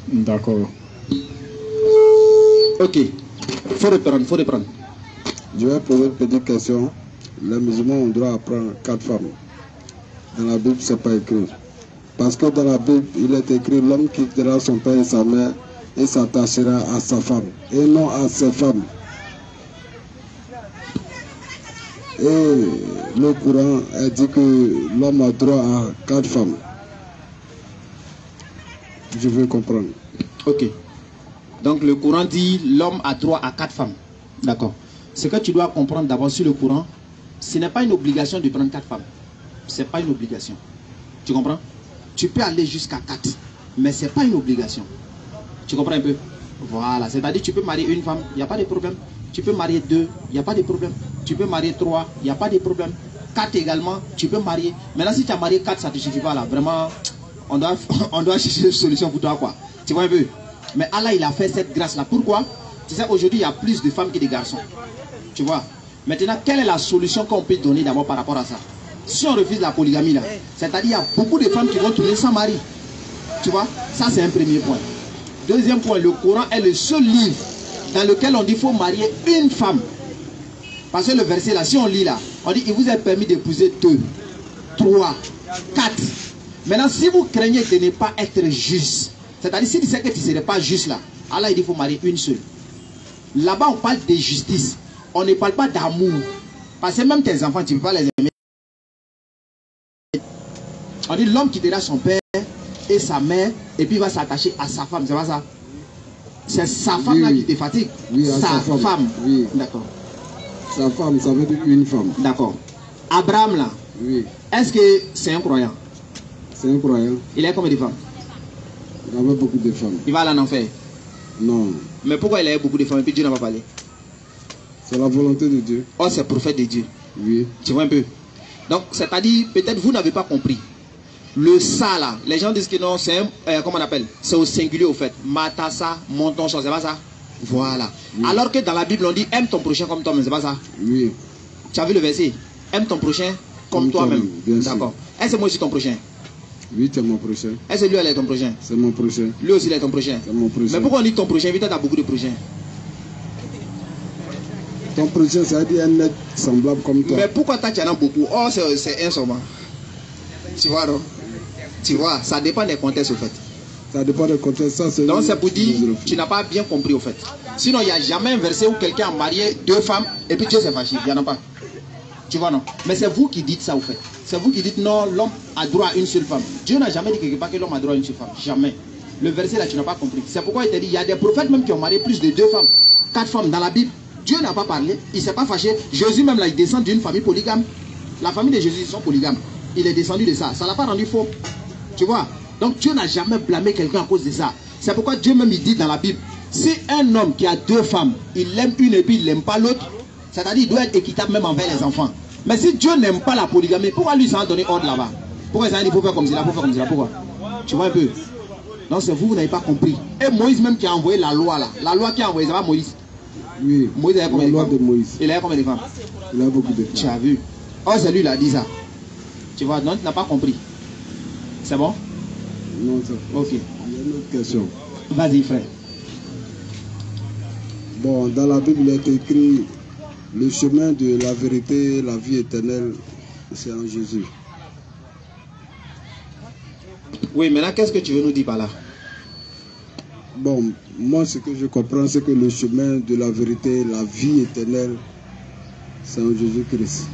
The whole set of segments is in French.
D'accord. Ok. Faut reprendre. Je vais poser une petite question. Les musulmans ont droit à prendre 4 femmes. Dans la Bible, c'est pas écrit. Parce que dans la Bible, il est écrit l'homme quittera son père et sa mère et s'attachera à sa femme et non à ses femmes. Et le Coran a dit que l'homme a droit à 4 femmes. Je veux comprendre. Ok. Donc le Coran dit l'homme a droit à 4 femmes. D'accord. Ce que tu dois comprendre d'abord sur le Coran, ce n'est pas une obligation de prendre 4 femmes. Ce n'est pas une obligation. Tu comprends? Tu peux aller jusqu'à 4, mais ce n'est pas une obligation. Tu comprends un peu? Voilà, c'est-à-dire tu peux marier une femme, il n'y a pas de problème. Tu peux marier 2, il n'y a pas de problème. Tu peux marier 3, il n'y a pas de problème. 4 également, tu peux marier. Maintenant, si tu as marié 4, ça ne te suffit pas là. Vraiment, on doit chercher une solution pour toi, quoi. Tu vois un peu? Mais Allah, il a fait cette grâce-là. Pourquoi? Tu sais, aujourd'hui, il y a plus de femmes que de garçons. Tu vois? Maintenant, quelle est la solution qu'on peut donner d'abord par rapport à ça? Si on refuse la polygamie là, c'est-à-dire il y a beaucoup de femmes qui vont tourner sans mari. Tu vois? Ça, c'est un premier point. Deuxième point, le Coran est le seul livre dans lequel on dit qu'il faut marier une femme. Parce que le verset là, si on lit là, on dit il vous est permis d'épouser 2, 3, 4. Maintenant, si vous craignez de ne pas être juste, c'est-à-dire si tu sais que tu ne serais pas juste là, Allah il dit qu'il faut marier une seule. Là-bas, on parle de justice. On ne parle pas d'amour. Parce que même tes enfants, tu ne peux pas les aimer. On dit l'homme quittera son père et sa mère et puis il va s'attacher à sa femme. C'est pas ça? C'est sa femme là qui te fatigue. Oui, sa femme. Oui. D'accord. Sa femme, ça veut dire une femme. D'accord. Abraham là. Oui. Est-ce que c'est un croyant? C'est un croyant. Il a combien de femmes? Il avait beaucoup de femmes. Il va aller en enfer? Non. Mais pourquoi il a beaucoup de femmes et puis Dieu n'a pas parlé? C'est la volonté de Dieu. Oh, c'est prophète de Dieu. Oui. Tu vois un peu? Donc, c'est-à-dire, peut-être vous n'avez pas compris. Le ça là, les gens disent que non, c'est un, comment on appelle? C'est au singulier au fait. Matassa, monton, c'est pas ça? Voilà. Oui. Alors que dans la Bible, on dit aime ton prochain comme toi-même, c'est pas ça? Oui. Tu as vu le verset? Aime ton prochain comme toi-même. D'accord. Est-ce que moi aussi ton prochain? Oui, c'est mon prochain. Est-ce que lui, elle est ton prochain? C'est mon prochain. Lui aussi, il est ton prochain. C'est mon prochain. Mais pourquoi on dit ton prochain? Vite, tu as beaucoup de prochains. Ton prochain, ça veut dire un être semblable comme toi. Mais pourquoi tu en as beaucoup? Oh, c'est un seulement. Tu vois, non? Tu vois, ça dépend des contextes, au fait. Ça dépend des contextes. Donc, c'est pour dire, tu n'as pas bien compris, au fait. Sinon, il n'y a jamais un verset où quelqu'un a marié 2 femmes et puis Dieu s'est fâché. Il n'y en a pas. Tu vois, non? Mais c'est vous qui dites ça, au fait. C'est vous qui dites, non, l'homme a droit à une seule femme. Dieu n'a jamais dit quelque part que l'homme a droit à une seule femme. Jamais. Le verset là, tu n'as pas compris. C'est pourquoi il t'a dit, il y a des prophètes même qui ont marié plus de 2 femmes, 4 femmes dans la Bible. Dieu n'a pas parlé, il ne s'est pas fâché. Jésus même là, il descend d'une famille polygame. La famille de Jésus, ils sont polygames. Il est descendu de ça. Ça ne l'a pas rendu faux. Tu vois? Donc Dieu n'a jamais blâmé quelqu'un à cause de ça. C'est pourquoi Dieu même il dit dans la Bible, si un homme qui a 2 femmes, il aime une et puis il n'aime pas l'autre, c'est-à-dire il doit être équitable même envers les enfants. Mais si Dieu n'aime pas la polygamie, pourquoi lui ça a donné ordre là-bas? Pourquoi ça a dit il faut faire comme ça, il faut faire comme ça? Pourquoi? Tu vois un peu? Donc c'est vous, vous n'avez pas compris. Et Moïse même qui a envoyé la loi là. La loi qui a envoyé, ça va Moïse? Oui. Moïse a combien de femmes? Il a combien de femmes? Il a beaucoup de femmes. Tu as vu? Oh, c'est lui qui a dit ça. Tu vois, donc tu n'as pas compris. C'est bon? Non, c'est pas. Ok. Il y a une autre question. Vas-y, frère. Bon, dans la Bible, il est écrit le chemin de la vérité, la vie éternelle, c'est en Jésus. Oui, maintenant, qu'est-ce que tu veux nous dire par là? Bon, moi, ce que je comprends, c'est que le chemin de la vérité, la vie éternelle, c'est en Jésus-Christ.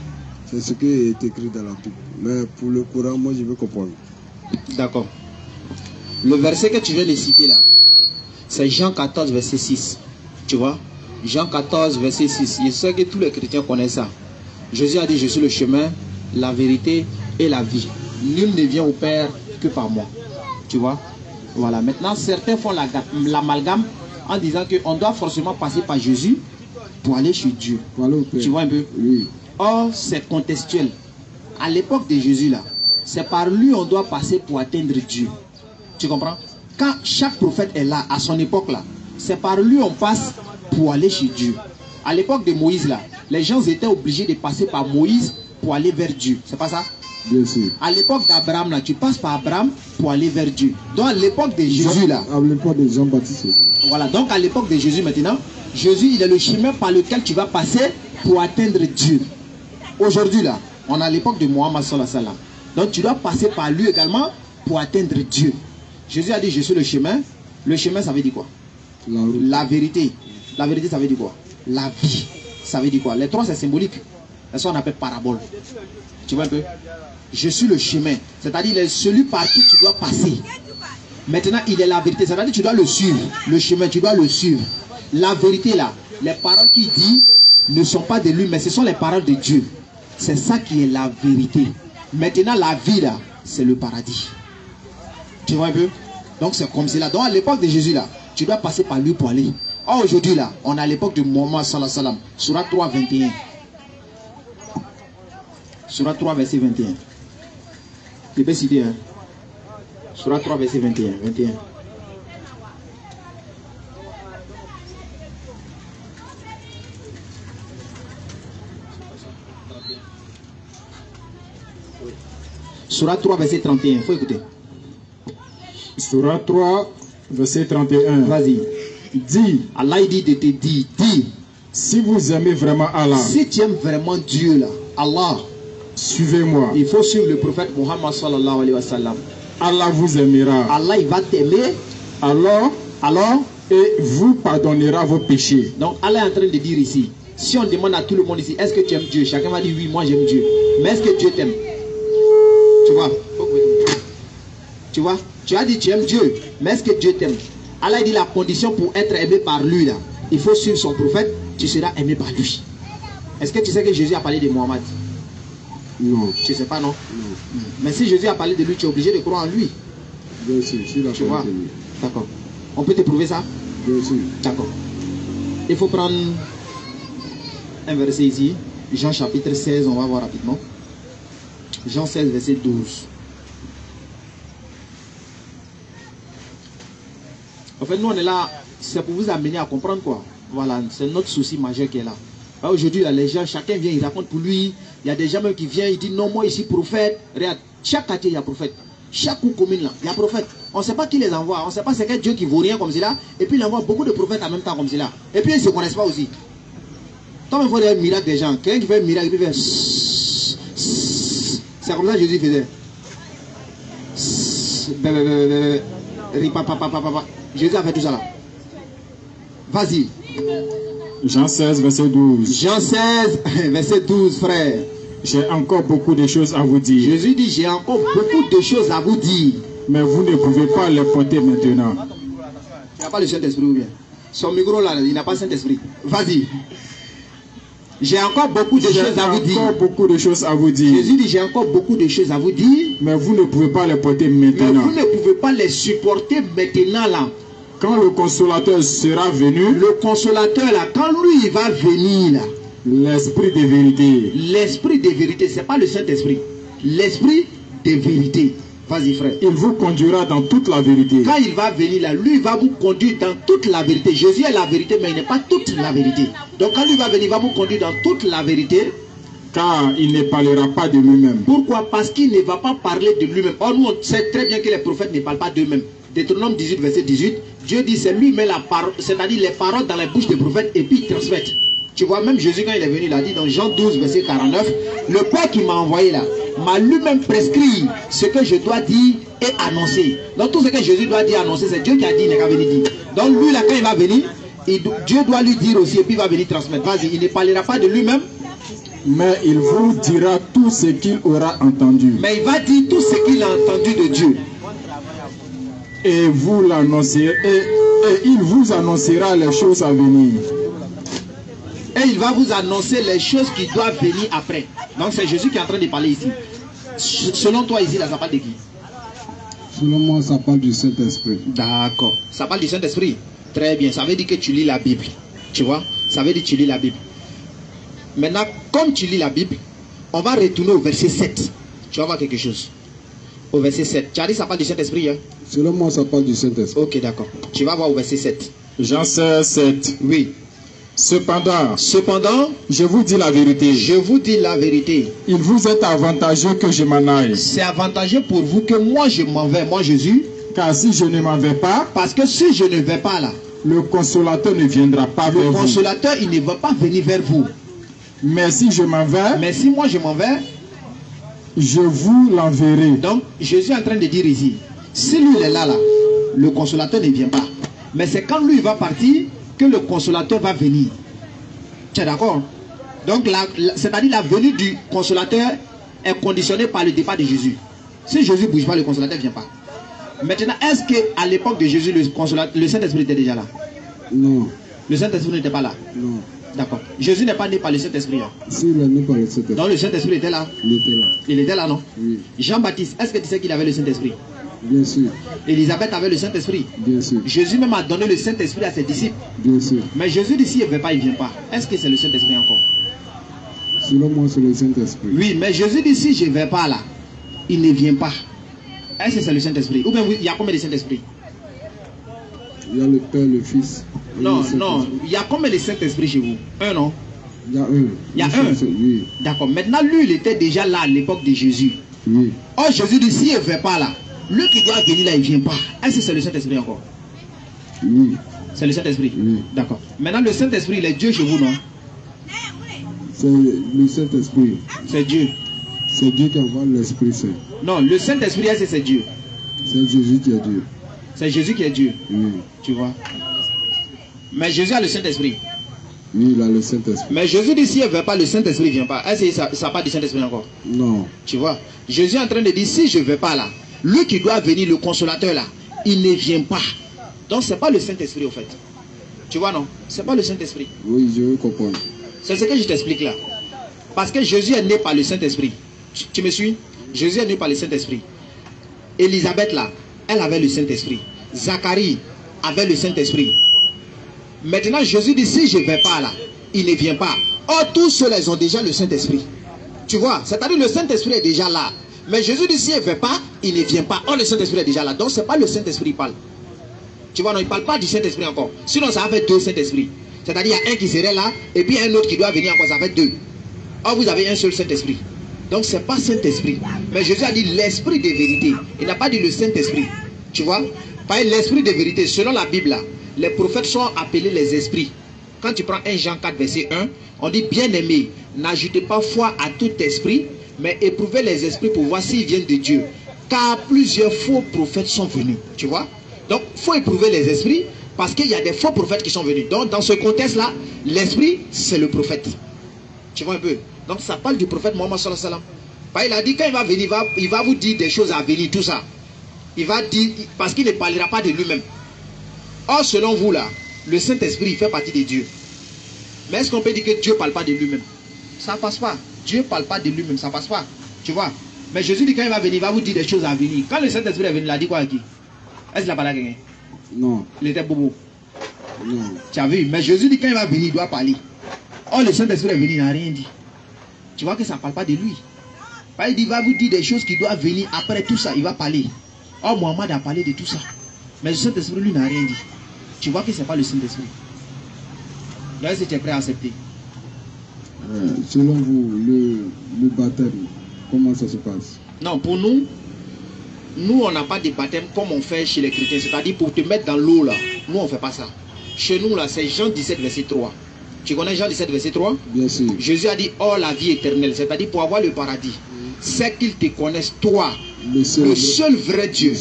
C'est ce qui est écrit dans la Bible. Mais pour le Coran, moi, je veux comprendre. D'accord. Le verset que tu viens de citer là, c'est Jean 14, verset 6. Tu vois? Jean 14, verset 6. Je sais que tous les chrétiens connaissent ça. Jésus a dit, je suis le chemin, la vérité et la vie. Nul ne vient au Père que par moi. Tu vois? Voilà. Maintenant, certains font l'amalgame en disant qu'on doit forcément passer par Jésus pour aller chez Dieu. Tu vois un peu? Oui. Or, c'est contextuel. À l'époque de Jésus là, c'est par lui on doit passer pour atteindre Dieu. Tu comprends? Quand chaque prophète est là, à son époque là, c'est par lui on passe pour aller chez Dieu. À l'époque de Moïse là, les gens étaient obligés de passer par Moïse pour aller vers Dieu. C'est pas ça? Bien sûr. À l'époque d'Abraham, là, tu passes par Abraham pour aller vers Dieu. Donc à l'époque de Jésus, là. À l'époque de Jean-Baptiste aussi. Voilà, donc à l'époque de Jésus maintenant, Jésus, il est le chemin par lequel tu vas passer pour atteindre Dieu. Aujourd'hui, là, on est à l'époque de Mohammed sallallahu alayhi wa sallam. Donc tu dois passer par lui également pour atteindre Dieu. Jésus a dit, je suis le chemin. Le chemin, ça veut dire quoi? La vérité. La vérité, ça veut dire quoi? La vie. Ça veut dire quoi? Les trois, c'est symbolique. C'est ça qu'on appelle parabole. Tu vois un peu? Je suis le chemin. C'est-à-dire, il est celui par qui tu dois passer. Maintenant, il est la vérité. C'est-à-dire, tu dois le suivre. Le chemin, tu dois le suivre. La vérité, là, les paroles qu'il dit ne sont pas de lui, mais ce sont les paroles de Dieu. C'est ça qui est la vérité. Maintenant, la vie, là, c'est le paradis. Tu vois un peu? Donc, c'est comme cela. Donc, à l'époque de Jésus, là, tu dois passer par lui pour aller. Or, aujourd'hui, là, on est à l'époque de Mohammed sallallahu alayhi wa sallam. Surat 3, 21. Surat 3, verset 21. Je peux citer, hein? Surat 3, verset 21. 21. Surat 3, verset 31. Il faut écouter. Surat 3, verset 31. Vas-y. Dis, Allah il dit de te dire, dis. Si vous aimez vraiment Allah, Si tu aimes vraiment Dieu, là, Allah, suivez-moi. il faut suivre le prophète Muhammad sallallahu alayhi wa sallam. Allah vous aimera. Allah, il va t'aimer. Alors, et vous pardonnera vos péchés. Donc, Allah est en train de dire ici, si on demande à tout le monde ici, est-ce que tu aimes Dieu? Chacun va dire oui, moi j'aime Dieu. Mais est-ce que Dieu t'aime? Tu vois? Tu vois? Tu as dit tu aimes Dieu, mais est-ce que Dieu t'aime? Allah dit la condition pour être aimé par lui, là, il faut suivre son prophète, tu seras aimé par lui. Est-ce que tu sais que Jésus a parlé de Mohammed? Non. Tu ne sais pas, non? Non. Mais si Jésus a parlé de lui, tu es obligé de croire en lui. Bien sûr, je suis Tu vois? d'accord. D'accord. On peut te prouver ça? Bien sûr. D'accord. Il faut prendre un verset ici. Jean chapitre 16, on va voir rapidement. Jean 16, verset 12. En fait, nous, on est là, c'est pour vous amener à comprendre quoi. Voilà, c'est notre souci majeur qui est là. Aujourd'hui, les gens, chacun vient, il raconte pour lui. Il y a des gens même qui viennent, ils disent non, moi ici, prophète. Regarde, chaque quartier, il y a prophète. Chaque commune, là, il y a prophète. On ne sait pas qui les envoie. On ne sait pas c'est quel Dieu qui vaut rien comme cela. Et puis, il envoie beaucoup de prophètes en même temps comme cela. Et puis, ils ne se connaissent pas aussi. Tant il faut des miracles des gens. Quelqu'un qui fait un miracle, il fait... C'est comme ça que Jésus faisait. Jésus a fait tout ça là. Vas-y. Jean 16, verset 12. Jean 16, verset 12, frère. J'ai encore beaucoup de choses à vous dire. Jésus dit, j'ai encore beaucoup de choses à vous dire. Mais vous ne pouvez pas les porter maintenant. Il n'a pas le Saint-Esprit ou bien? Son micro là, il n'a pas le Saint-Esprit. Vas-y. J'ai encore beaucoup de choses à vous dire. J'ai encore beaucoup de choses à vous dire. Jésus dit, j'ai encore beaucoup de choses à vous dire. Mais vous ne pouvez pas les porter Mais maintenant. vous ne pouvez pas les supporter maintenant là. Quand le consolateur sera venu, Le consolateur là, quand lui il va venir là, l'esprit de vérité, l'esprit de vérité, c'est pas le Saint-Esprit. L'esprit de vérité. Vas-y frère. il vous conduira dans toute la vérité. Quand il va venir là, lui il va vous conduire dans toute la vérité. Jésus est la vérité, mais il n'est pas toute la vérité. Donc quand lui va venir, il va vous conduire dans toute la vérité. Car il ne parlera pas de lui-même. Pourquoi? Parce qu'il ne va pas parler de lui-même. Or nous on sait très bien que les prophètes ne parlent pas d'eux-mêmes. Deutéronome 18, verset 18, Dieu dit c'est lui met la parole, c'est-à-dire les paroles dans la bouche des prophètes et puis il transmet. Tu vois, même Jésus quand il est venu, il a dit dans Jean 12, verset 49, le Père qui m'a envoyé là, m'a lui-même prescrit ce que je dois dire et annoncer. Donc tout ce que Jésus doit dire et annoncer, c'est Dieu qui a dit, il n'est qu'à venir dire. Donc lui là, quand il va venir, Dieu doit lui dire aussi et puis il va venir transmettre. Vas-y, il ne parlera pas de lui-même. Mais il vous dira tout ce qu'il aura entendu. Mais il va dire tout ce qu'il a entendu de Dieu. Et vous l'annoncerez, et il vous annoncera les choses à venir. Et il va vous annoncer les choses qui doivent venir après. Donc c'est Jésus qui est en train de parler ici. Selon toi ici, là, ça parle de qui? Selon moi, ça parle du Saint-Esprit. D'accord. Ça parle du Saint-Esprit. Très bien. Ça veut dire que tu lis la Bible. Tu vois? Ça veut dire que tu lis la Bible. Maintenant, comme tu lis la Bible, on va retourner au verset 7. Tu vas voir quelque chose. Au verset 7. Tu as dit ça parle du Saint-Esprit, hein? Selon moi, ça parle du Saint-Esprit. Ok, d'accord. Tu vas voir au verset 7. Jean 16, 7. Oui. Cependant, je vous dis la vérité. Il vous est avantageux que je m'en aille. C'est avantageux pour vous que moi je m'en vais, moi Jésus. Car si je ne m'en vais pas, parce que si je ne vais pas là, le consolateur ne viendra pas vers vous. Le consolateur, il ne va pas venir vers vous. Mais si je m'en vais, mais si moi je m'en vais, je vous l'enverrai. Donc Jésus est en train de dire ici, si lui il est là, le consolateur ne vient pas. Mais c'est quand lui va partir que le consolateur va venir. Tu es d'accord? Donc c'est-à-dire la venue du consolateur est conditionnée par le départ de Jésus. Si Jésus ne bouge pas, le consolateur ne vient pas. Maintenant, est-ce qu'à l'époque de Jésus, le Saint-Esprit était déjà là? Non. Le Saint-Esprit n'était pas là? Non. D'accord. Jésus n'est pas né par le Saint-Esprit. Hein? Si, il est né par le Saint-Esprit. Donc le Saint-Esprit était là? Il était là. Il était là, non? Oui. Jean-Baptiste, est-ce que tu sais qu'il avait le Saint-Esprit? Bien sûr. Élisabeth avait le Saint-Esprit? Bien sûr. Jésus même a donné le Saint-Esprit à ses disciples? Bien sûr. Mais Jésus dit s'il ne vient pas, il ne vient pas. Est-ce que c'est le Saint-Esprit encore? Selon moi, c'est le Saint-Esprit. Oui, mais Jésus dit si je ne vais pas là, il ne vient pas. Est-ce que c'est le Saint-Esprit? Ou bien il y a combien de Saint-Esprit? Il y a le Père, le Fils. Non, non. Il y a combien de Saint-Esprit chez vous? Un, non? Il y a un. Il y a un? Oui. D'accord. Maintenant, lui, il était déjà là à l'époque de Jésus. Oui. Oh, Jésus dit s'il ne vient pas là, lui qui doit venir là, il ne vient pas. Est-ce que c'est le Saint-Esprit encore? Oui. C'est le Saint-Esprit? Oui. D'accord. Maintenant, le Saint-Esprit, il est Dieu chez vous, non? C'est le Saint-Esprit. C'est Dieu. C'est Dieu qui envoie l'Esprit Saint. Non, le Saint-Esprit, est-ce que c'est Dieu? C'est Jésus qui est Dieu. C'est Jésus qui est Dieu. Oui. Tu vois? Mais Jésus a le Saint-Esprit. Oui, il a le Saint-Esprit. Mais Jésus dit s'il ne veut pas, le Saint-Esprit ne vient pas. Est-ce que ça n'a pas du Saint-Esprit encore? Non. Tu vois? Jésus est en train de dire si je ne vais pas là, lui qui doit venir, le consolateur là, il ne vient pas. Donc ce n'est pas le Saint-Esprit au fait. Tu vois, non? Ce n'est pas le Saint-Esprit. Oui, je veux comprendre. C'est ce que je t'explique là. Parce que Jésus est né par le Saint-Esprit. Tu me suis? Jésus est né par le Saint-Esprit. Élisabeth là, elle avait le Saint-Esprit. Zacharie avait le Saint-Esprit. Maintenant Jésus dit si je ne vais pas là, il ne vient pas. Or tous ceux-là ils ont déjà le Saint-Esprit. Tu vois? C'est-à-dire le Saint-Esprit est déjà là. Mais Jésus dit s'il ne veut pas, il ne vient pas. Or le Saint-Esprit est déjà là. Donc ce n'est pas le Saint-Esprit qui parle. Tu vois, non, il ne parle pas du Saint-Esprit encore. Sinon ça fait deux Saint-Esprits. C'est-à-dire il y a un qui serait là et puis un autre qui doit venir encore, ça fait deux. Or vous avez un seul Saint-Esprit. Donc ce n'est pas Saint-Esprit. Mais Jésus a dit l'Esprit de vérité. Il n'a pas dit le Saint-Esprit. Tu vois? Par l'Esprit de vérité, selon la Bible, là, les prophètes sont appelés les esprits. Quand tu prends 1 Jean 4, verset 1, on dit bien-aimés, n'ajoutez pas foi à tout esprit, mais éprouvez les esprits pour voir s'ils viennent de Dieu. Car plusieurs faux prophètes sont venus. Tu vois? Donc il faut éprouver les esprits parce qu'il y a des faux prophètes qui sont venus. Donc dans ce contexte-là, l'esprit, c'est le prophète. Tu vois un peu? Donc ça parle du prophète Mohammed sallallahu alayhi wa sallam. Il a dit quand il va venir, il va vous dire des choses à venir, tout ça. Il va dire, parce qu'il ne parlera pas de lui-même. Or, selon vous là, le Saint-Esprit fait partie de Dieu. Mais est-ce qu'on peut dire que Dieu ne parle pas de lui-même? Ça ne passe pas. Dieu ne parle pas de lui-même, ça ne passe pas. Tu vois? Mais Jésus dit quand il va venir, il va vous dire des choses à venir. Quand le Saint-Esprit est venu, il a dit quoi à qui? Est-ce qu'il a parlé à quelqu'un? Non. Il était bobo. Non. Tu as vu? Mais Jésus dit quand il va venir, il doit parler. Or, le Saint-Esprit est venu, il n'a rien dit. Tu vois que ça ne parle pas de lui. Il dit, il va vous dire des choses qui doivent venir après tout ça, il va parler. Or, Mohammed a parlé de tout ça. Mais le Saint-Esprit, lui, n'a rien dit. Tu vois que ce n'est pas le Saint-Esprit. Là, est-ce que tu es prêt à accepter? Selon vous, le baptême, comment ça se passe? Non, pour nous, on n'a pas de baptême comme on fait chez les chrétiens. C'est-à-dire pour te mettre dans l'eau, là. Nous, on ne fait pas ça. Chez nous, là, c'est Jean 17, verset 3. Tu connais Jean 17, verset 3? Bien sûr. Jésus a dit, oh, la vie éternelle. C'est-à-dire pour avoir le paradis. C'est qu'ils te connaissent, toi, le seul vrai Dieu,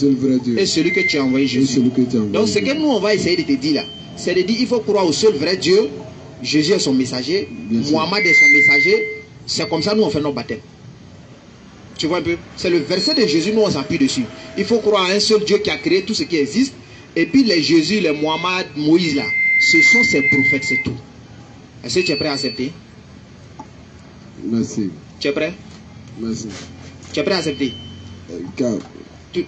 et celui que tu as envoyé Jésus. Donc ce que nous on va essayer de te dire là, c'est de dire il faut croire au seul vrai Dieu. Jésus est son messager, Mohammed est son messager. C'est comme ça nous on fait nos baptêmes. Tu vois un peu? C'est le verset de Jésus, nous on s'appuie dessus. Il faut croire à un seul Dieu qui a créé tout ce qui existe. Et puis les Jésus, les Mohammed, Moïse là, ce sont ses prophètes, c'est tout. Est-ce que tu es prêt à accepter? Merci. Tu es prêt? Merci. Tu es prêt à accepter?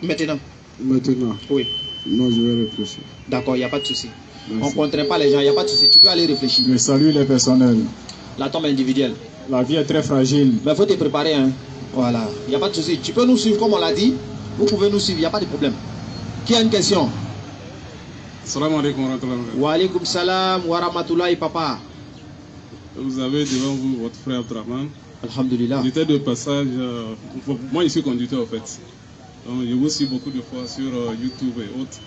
Maintenant? Maintenant? Oui. Non, je vais réfléchir. D'accord, il n'y a pas de souci. On ne contraint pas les gens, il n'y a pas de souci. Tu peux aller réfléchir. Je salue les personnels. La tombe individuelle. La vie est très fragile. Mais il faut te préparer. Hein. Voilà, il n'y a pas de souci. Tu peux nous suivre comme on l'a dit. Vous pouvez nous suivre, il n'y a pas de problème. Qui a une question? Salam alaikum wa rahmatullahi wa barakatuh. Wa alaikum salam wa rahmatullahi papa. Vous avez devant vous votre frère Abdraman. Alhamdulillah. Il était de passage. Moi, je suis conducteur en fait. Donc, je vous suis beaucoup de fois sur YouTube et autres.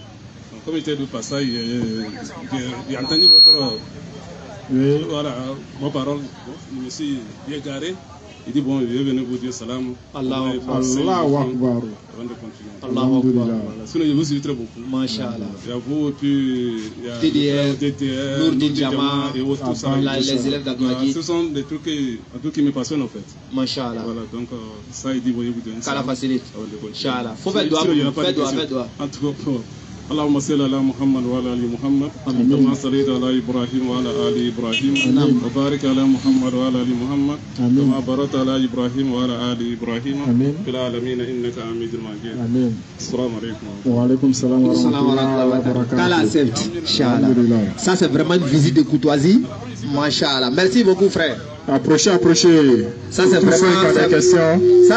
Donc, comme il était de passage, j'ai entendu votre vos paroles. Je me suis bien garé. Il dit bon, je vais venir vous dire salam. Allah Akbar. Avant de continuer. Allahu Akbar. Sinon, je vous suis très beaucoup. Masha'Allah. Il y a vous, et puis il y a TDR, Nourdin Jama, et autres, tout ça. les élèves d'Agouadi. Ce sont des trucs qui me passionnent en fait. Masha'Allah. Voilà, donc ça, il dit, voyez vous donner ça. Qu'Allah facilite. Inch'Allah. Faut faire doigt. Fais doigt. En tout cas, اللهم صل على محمد وعلى ال محمد كما صليت على ابراهيم وعلى ال ابراهيم وبارك على محمد وعلى ال محمد كما باركت على ابراهيم وعلى ال ابراهيم في العالمين انك حميد مجيد. السلام عليكم. وعليكم السلام ورحمة الله وبركاته. Qu'Allah accepte. Inch'Allah. Ça c'est vraiment une visite de courtoisie. Masha'Allah. Merci beaucoup frère. Approchez. Ça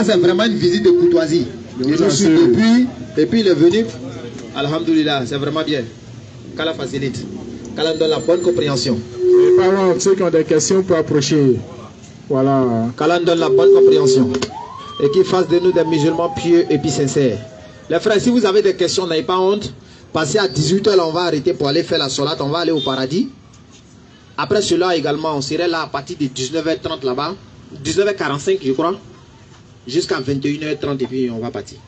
c'est vraiment une visite de courtoisie. Il nous suit depuis et puis il est venu. Alhamdulillah, c'est vraiment bien. Qu'Allah facilite. Qu'Allah donne la bonne compréhension. Les parents, ceux qui ont des questions pour approcher. Voilà. Qu'Allah donne la bonne compréhension. Et qu'il fasse de nous des musulmans pieux et puis sincères. Les frères, si vous avez des questions, n'ayez pas honte. Passez à 18h, là, on va arrêter pour aller faire la solat. On va aller au paradis. Après cela également, on serait là à partir de 19h30 là-bas. 19h45, je crois. Jusqu'à 21h30 et puis on va partir.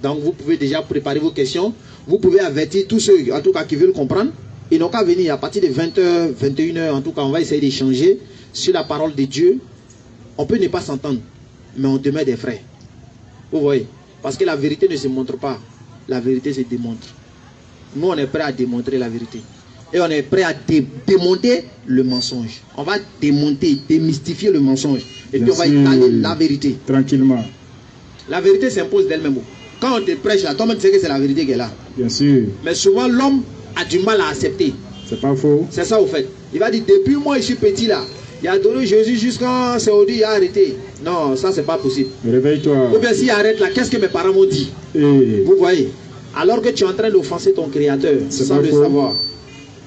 Donc vous pouvez déjà préparer vos questions. Vous pouvez avertir tous ceux, en tout cas, qui veulent comprendre. Ils n'ont qu'à venir à partir de 20h, 21h. En tout cas, on va essayer d'échanger sur la parole de Dieu. On peut ne pas s'entendre, mais on demeure des frères. Vous voyez? Parce que la vérité ne se montre pas. La vérité se démontre. Nous, on est prêt à démontrer la vérité. Et on est prêt à démonter le mensonge. On va démonter, démystifier le mensonge. Et puis on va étaler la vérité. Tranquillement. La vérité s'impose d'elle-même. Quand on te prêche là, toi-même tu sais que c'est la vérité qui est là. Bien sûr. Mais souvent l'homme a du mal à accepter. C'est pas faux. C'est ça au fait. Il va dire depuis moi je suis petit là. Il a adoré Jésus jusqu'à Saoudi, il a arrêté. Non, ça c'est pas possible. Réveille-toi. Ou bien s'il arrête là, qu'est-ce que mes parents m'ont dit? Vous voyez? Alors que tu es en train d'offenser ton créateur sans le savoir.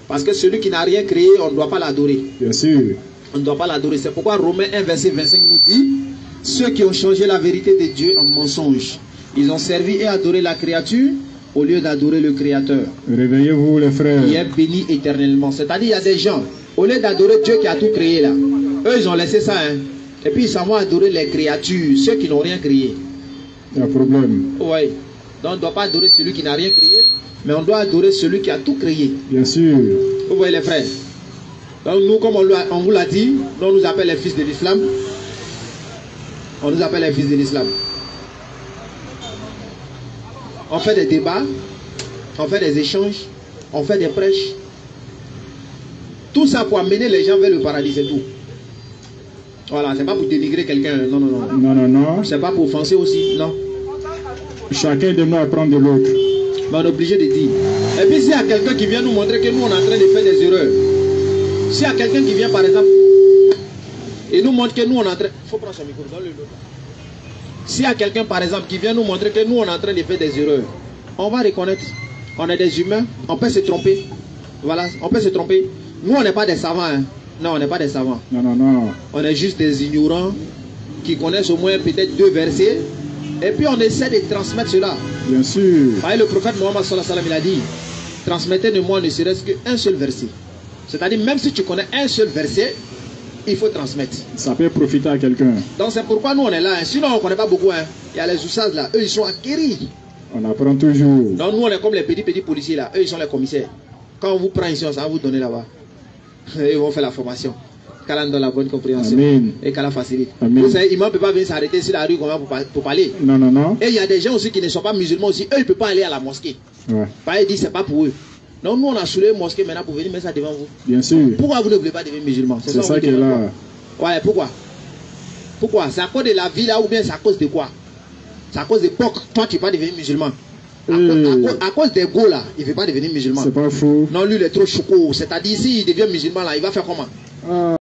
Parce que celui qui n'a rien créé, on ne doit pas l'adorer. Bien sûr. On ne doit pas l'adorer. C'est pourquoi Romains 1 verset 25 nous dit: ceux qui ont changé la vérité de Dieu en mensonge, ils ont servi et adoré la créature au lieu d'adorer le Créateur. Réveillez-vous les frères. Il est béni éternellement. C'est-à-dire il y a des gens, au lieu d'adorer Dieu qui a tout créé là, eux ils ont laissé ça. Et puis ils s'en vont adorer les créatures, ceux qui n'ont rien créé. Il y a un problème. Oui. Donc on ne doit pas adorer celui qui n'a rien créé, mais on doit adorer celui qui a tout créé. Bien sûr. Vous voyez les frères. Donc nous, comme on vous l'a dit, on nous appelle les fils de l'islam. On nous appelle les fils de l'islam. On fait des débats, on fait des échanges, on fait des prêches. Tout ça pour amener les gens vers le paradis, c'est tout. Voilà, c'est pas pour dénigrer quelqu'un, non. Non. C'est pas pour offenser aussi, non. Chacun de nous apprend de l'autre. Mais on est obligé de dire. Et puis s'il y a quelqu'un qui vient nous montrer que nous on est en train de faire des erreurs. S'il y a quelqu'un qui vient par exemple et nous montre que nous on est en train... Il faut prendre son micro, donne-le. S'il y a quelqu'un par exemple qui vient nous montrer que nous on est en train de faire des erreurs, on va reconnaître. On est des humains, on peut se tromper. Voilà, on peut se tromper. Nous on n'est pas des savants. Hein. Non, on n'est pas des savants. Non. On est juste des ignorants qui connaissent au moins peut-être 2 versets. Et puis on essaie de transmettre cela. Bien sûr. Le prophète Mohammed sallallahu alayhi wa sallam, il a dit: transmettez de moi ne serait-ce qu'un seul verset. C'est-à-dire même si tu connais un seul verset, il faut transmettre. Ça peut profiter à quelqu'un. Donc c'est pourquoi nous on est là. Hein. Sinon on ne connaît pas beaucoup. Hein. Il y a les oussades là, eux ils sont acquéris. On apprend toujours. Donc nous on est comme les petits policiers là, eux ils sont les commissaires. Quand on vous prend ici, on va vous donner là-bas. Ils vont faire la formation. Qu'Allah donne la bonne compréhension. Amen. Et qu'Allah facilite. Amen. Vous savez, imam ne peut pas venir s'arrêter sur la rue pour parler. Non. Et il y a des gens aussi qui ne sont pas musulmans aussi. Eux, ils ne peuvent pas aller à la mosquée. Ouais. Ils disent que ce n'est pas pour eux. Donc nous, on a soulevé une mosquée maintenant pour venir mettre ça devant vous. Bien sûr. Pourquoi vous ne voulez pas devenir musulman? C'est ça qui est là. Ouais, pourquoi? C'est à cause de la vie là ou bien c'est à cause de quoi? C'est à cause de quoi toi tu ne vas pas devenir musulman? À cause des go là, il ne veut pas devenir musulman. C'est pas faux. Non, lui il est trop choco. C'est-à-dire s'il devient musulman là, il va faire comment?